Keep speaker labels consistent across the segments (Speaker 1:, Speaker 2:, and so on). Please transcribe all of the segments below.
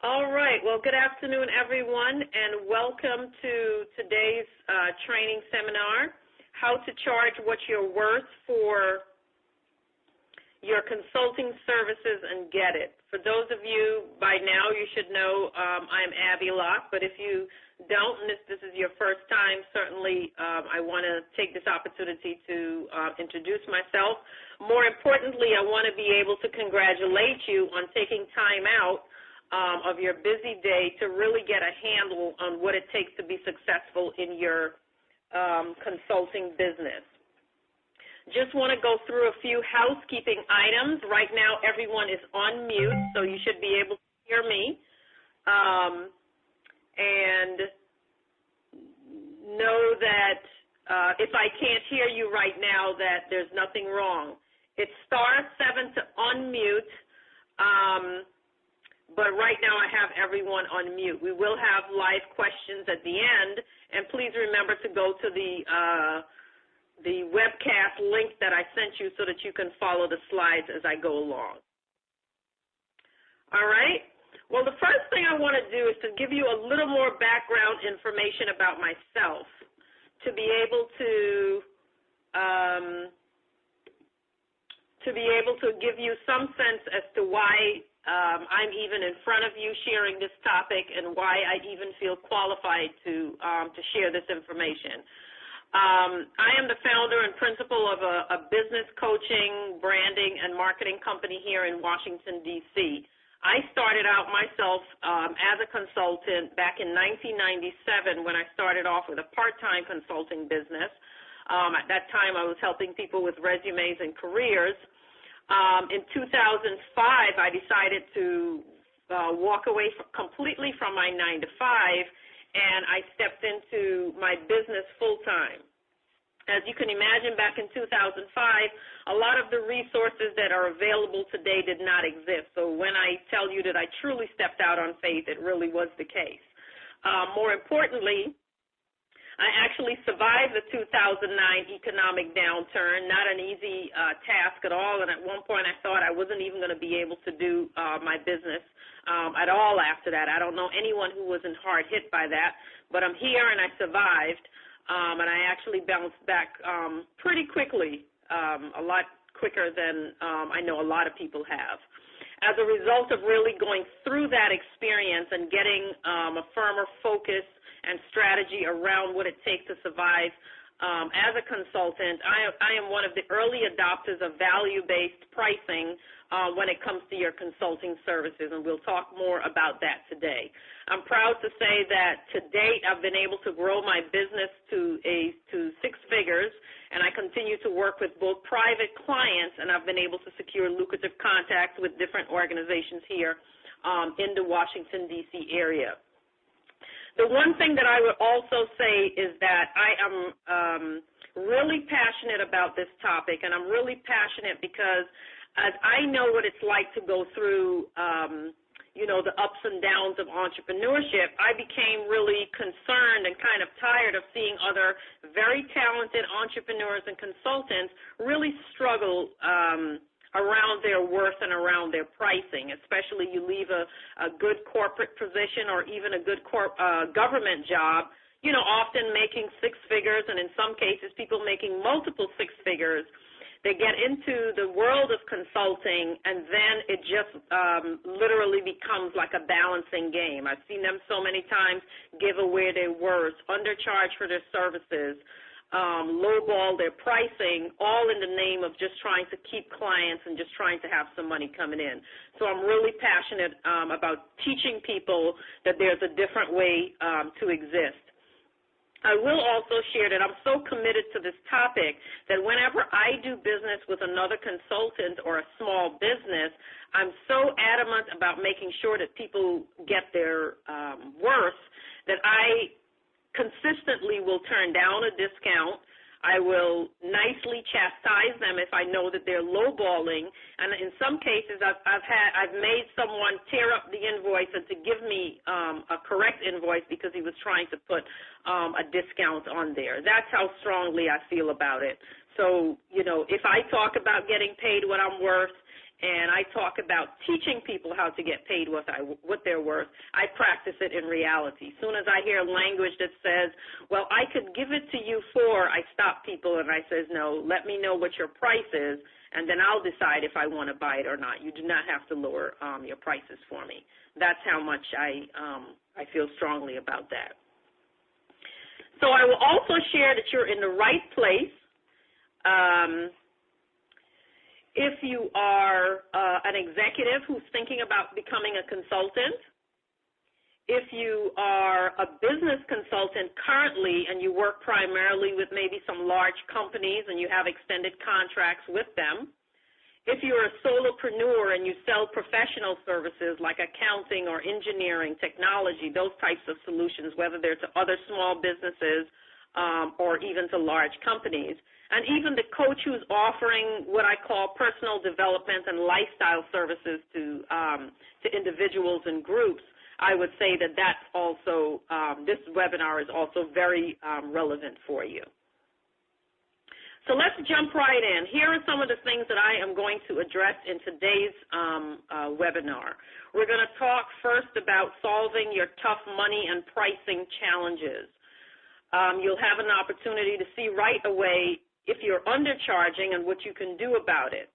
Speaker 1: All right. Well, good afternoon, everyone, and welcome to today's training seminar, How to Charge What You're Worth for Your Consulting Services and Get It. For those of you, by now, you should know I'm Abby Locke, but if you don't, and if this is your first time, certainly I want to take this opportunity to introduce myself. More importantly, I want to be able to congratulate you on taking time out of your busy day to really get a handle on what it takes to be successful in your consulting business. Just want to go through a few housekeeping items. Right now, everyone is on mute, so you should be able to hear me. And know that if I can't hear you right now, that there's nothing wrong. It's *7 to unmute. But right now I have everyone on mute. We will have live questions at the end, and please remember to go to the webcast link that I sent you so that you can follow the slides as I go along. All right? Well, the first thing I want to do is to give you a little more background information about myself to be able to give you some sense as to why I'm even in front of you sharing this topic and why I even feel qualified to share this information. I am the founder and principal of a business coaching, branding, and marketing company here in Washington, D.C. I started out myself as a consultant back in 1997 when I started off with a part-time consulting business. At that time, I was helping people with resumes and careers. In 2005, I decided to walk away completely from my 9-to-5, and I stepped into my business full-time. As you can imagine, back in 2005, a lot of the resources that are available today did not exist. So when I tell you that I truly stepped out on faith, it really was the case. More importantly, I actually survived the 2009 economic downturn, not an easy task at all, and at one point I thought I wasn't even going to be able to do my business at all after that. I don't know anyone who wasn't hard hit by that, but I'm here and I survived, and I actually bounced back pretty quickly, a lot quicker than I know a lot of people have. As a result of really going through that experience and getting a firmer focus and strategy around what it takes to survive as a consultant, I am one of the early adopters of value-based pricing when it comes to your consulting services, and we'll talk more about that today. I'm proud to say that to date I've been able to grow my business to 6 figures, and I continue to work with both private clients, and I've been able to secure lucrative contacts with different organizations here in the Washington, D.C. area. The one thing that I would also say is that I am really passionate about this topic, and I'm really passionate because as I know what it's like to go through, the ups and downs of entrepreneurship, I became really concerned and kind of tired of seeing other very talented entrepreneurs and consultants really struggle around their worth and around their pricing, especially you leave a good corporate position or even a good government job, often making 6 figures, and in some cases people making multiple 6 figures. They get into the world of consulting, and then it just literally becomes like a balancing game. I've seen them so many times give away their worth, undercharge for their services, lowball their pricing, all in the name of just trying to keep clients and just trying to have some money coming in. So I'm really passionate about teaching people that there's a different way to exist. I will also share that I'm so committed to this topic that whenever I do business with another consultant or a small business, I'm so adamant about making sure that people get their worth that I consistently will turn down a discount. I will nicely chastise them if I know that they're lowballing, and in some cases I've made someone tear up the invoice and to give me a correct invoice because he was trying to put a discount on there. That's how strongly I feel about it. So, if I talk about getting paid what I'm worth, and I talk about teaching people how to get paid what they're worth, I practice it in reality. As soon as I hear language that says, well, I could give it to you for, I stop people and I says, no, let me know what your price is, and then I'll decide if I want to buy it or not. You do not have to lower your prices for me. That's how much I feel strongly about that. So I will also share that you're in the right place. If you are an executive who's thinking about becoming a consultant, if you are a business consultant currently and you work primarily with maybe some large companies and you have extended contracts with them, if you're a solopreneur and you sell professional services like accounting or engineering, technology, those types of solutions, whether they're to other small businesses or even to large companies, and even the coach who's offering what I call personal development and lifestyle services to individuals and groups, I would say that that's also, this webinar is also very relevant for you. So let's jump right in. Here are some of the things that I am going to address in today's webinar. We're going to talk first about solving your tough money and pricing challenges. You'll have an opportunity to see right away if you're undercharging and what you can do about it.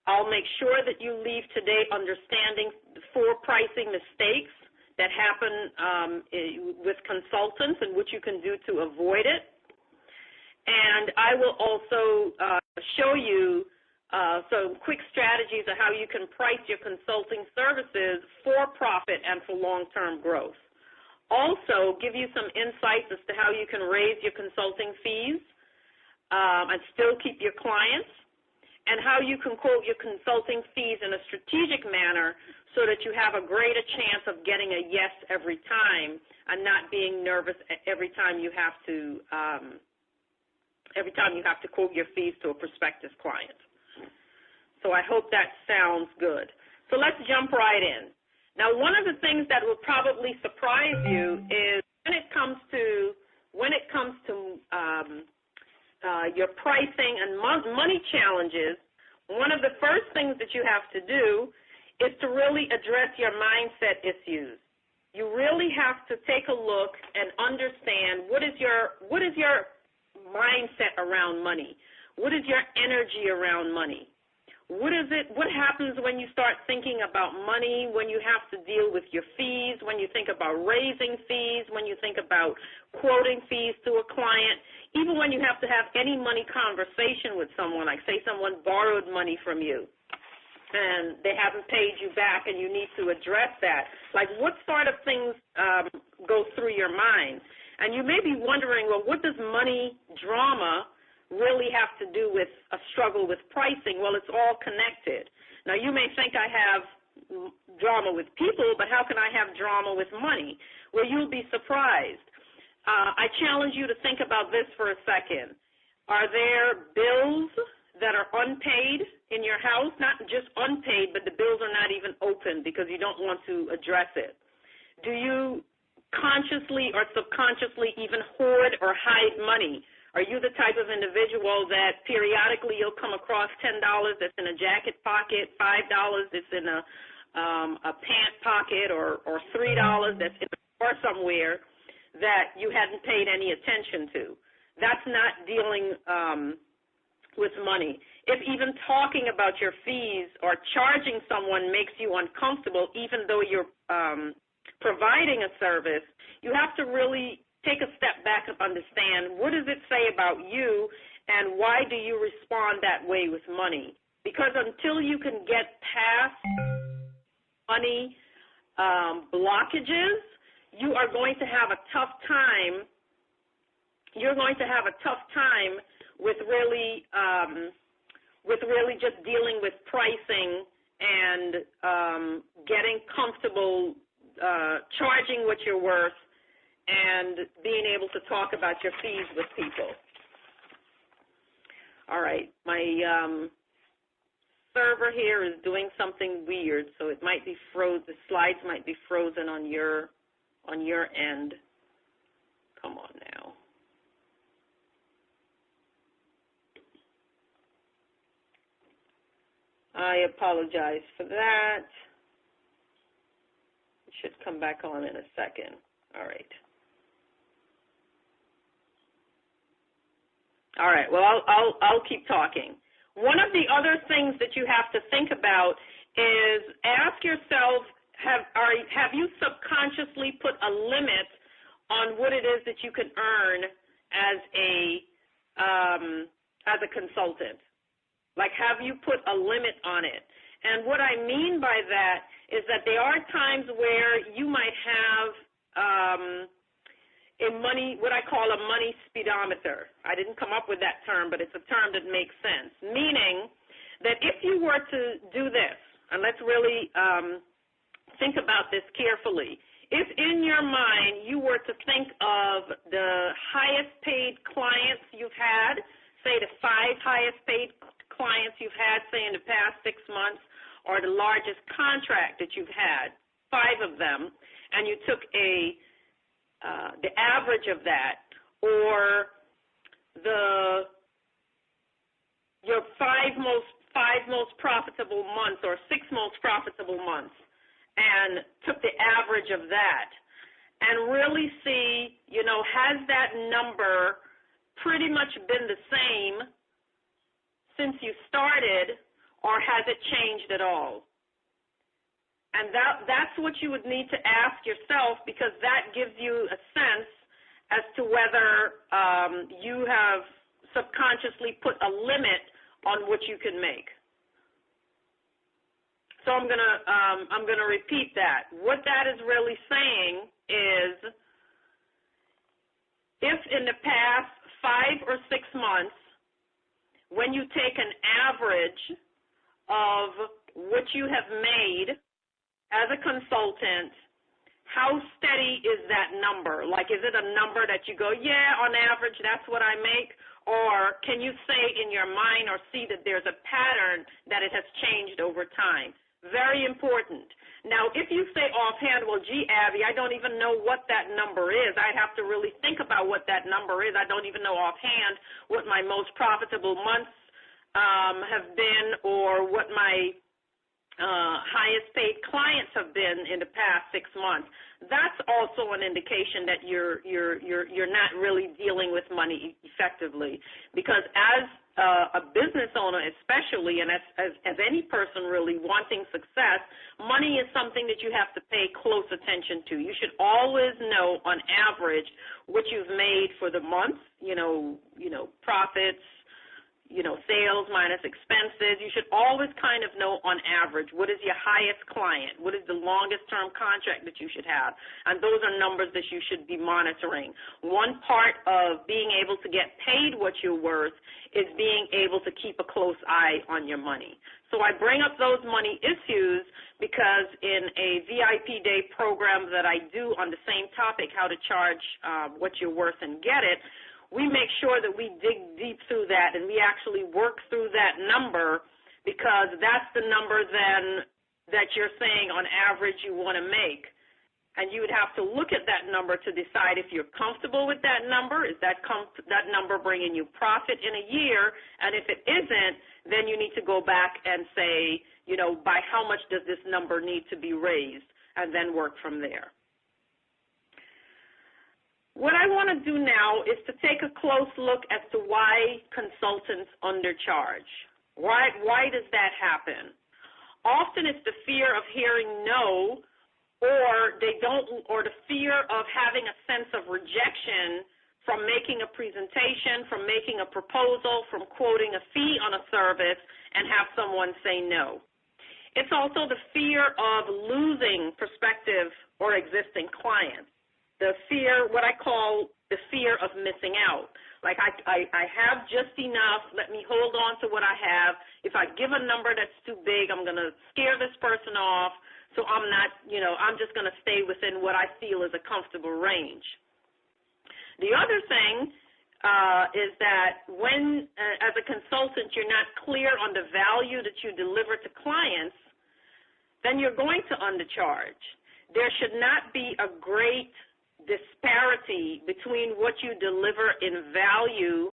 Speaker 1: I'll make sure that you leave today understanding the 4 pricing mistakes that happen with consultants and what you can do to avoid it. And I will also show you some quick strategies of how you can price your consulting services for profit and for long-term growth. Also, give you some insights as to how you can raise your consulting fees and still keep your clients, and how you can quote your consulting fees in a strategic manner so that you have a greater chance of getting a yes every time and not being nervous every time you have to quote your fees to a prospective client. So I hope that sounds good. So let's jump right in. Now, one of the things that will probably surprise you is when it comes to your pricing and money challenges, one of the first things that you have to do is to really address your mindset issues. You really have to take a look and understand what is your mindset around money? What is your energy around money? What happens when you start thinking about money, when you have to deal with your fees, when you think about raising fees, when you think about quoting fees to a client, even when you have to have any money conversation with someone, like say someone borrowed money from you and they haven't paid you back and you need to address that. Like what sort of things go through your mind? And you may be wondering, well, what does money drama really have to do with a struggle with pricing? Well, it's all connected. Now, you may think I have drama with people, but how can I have drama with money? Well, you'll be surprised. I challenge you to think about this for a second. Are there bills that are unpaid in your house? Not just unpaid, but the bills are not even open because you don't want to address it. Do you consciously or subconsciously even hoard or hide money? Are you the type of individual that periodically you'll come across $10 that's in a jacket pocket, $5 that's in a pant pocket, or $3 that's in a drawer somewhere that you hadn't paid any attention to? That's not dealing with money. If even talking about your fees or charging someone makes you uncomfortable, even though you're providing a service, you have to really take a step back and understand what does it say about you and why do you respond that way with money? Because until you can get past money blockages, you are going to have a tough time. You're going to have a tough time with really just dealing with pricing and getting comfortable charging what you're worth and being able to talk about your fees with people. All right, my server here is doing something weird, so it might be frozen. The slides might be frozen on your end. Come on now. I apologize for that. It should come back on in a second. All right. All right. Well, I'll keep talking. One of the other things that you have to think about is ask yourself, have you subconsciously put a limit on what it is that you can earn as a consultant? Like, have you put a limit on it? And what I mean by that is that there are times where you might have what I call a money speedometer. I didn't come up with that term, but it's a term that makes sense, meaning that if you were to do this, and let's really think about this carefully, if in your mind you were to think of the highest paid clients you've had, say the 5 highest paid clients you've had, say in the past 6 months, or the largest contract that you've had, 5 of them, and you took the average of that, or your 5 most profitable months or 6 most profitable months, and took the average of that, and really see, has that number pretty much been the same since you started, or has it changed at all? And that's what you would need to ask yourself, because that gives you a sense as to whether you have subconsciously put a limit on what you can make. So I'm gonna repeat that. What that is really saying is, if in the past 5 or 6 months, when you take an average of what you have made as a consultant, how steady is that number? Like, is it a number that you go, yeah, on average, that's what I make? Or can you say in your mind or see that there's a pattern that it has changed over time? Very important. Now, if you say offhand, well, gee, Abby, I don't even know what that number is. I'd have to really think about what that number is. I don't even know offhand what my most profitable months have been, or what my highest paid clients have been in the past 6 months. That's also an indication that you're not really dealing with money effectively, because as a business owner especially, and as any person really wanting success, money is something that you have to pay close attention to. You should always know on average what you've made for the month, profits, sales minus expenses. You should always kind of know on average what is your highest client, what is the longest term contract that you should have, and those are numbers that you should be monitoring. One part of being able to get paid what you're worth is being able to keep a close eye on your money. So I bring up those money issues because in a VIP day program that I do on the same topic, how to charge what you're worth and get it, we make sure that we dig deep through that and we actually work through that number, because that's the number then that you're saying on average you want to make. And you would have to look at that number to decide if you're comfortable with that number. Is that number bringing you profit in a year? And if it isn't, then you need to go back and say, by how much does this number need to be raised, and then work from there. What I want to do now is to take a close look as to why consultants undercharge. Why does that happen? Often it's the fear of hearing no, or the fear of having a sense of rejection from making a presentation, from making a proposal, from quoting a fee on a service, and have someone say no. It's also the fear of losing prospective or existing clients. The fear, what I call the fear of missing out. Like, I have just enough. Let me hold on to what I have. If I give a number that's too big, I'm going to scare this person off. So I'm not, I'm just going to stay within what I feel is a comfortable range. The other thing is that when, as a consultant, you're not clear on the value that you deliver to clients, then you're going to undercharge. There should not be a great disparity between what you deliver in value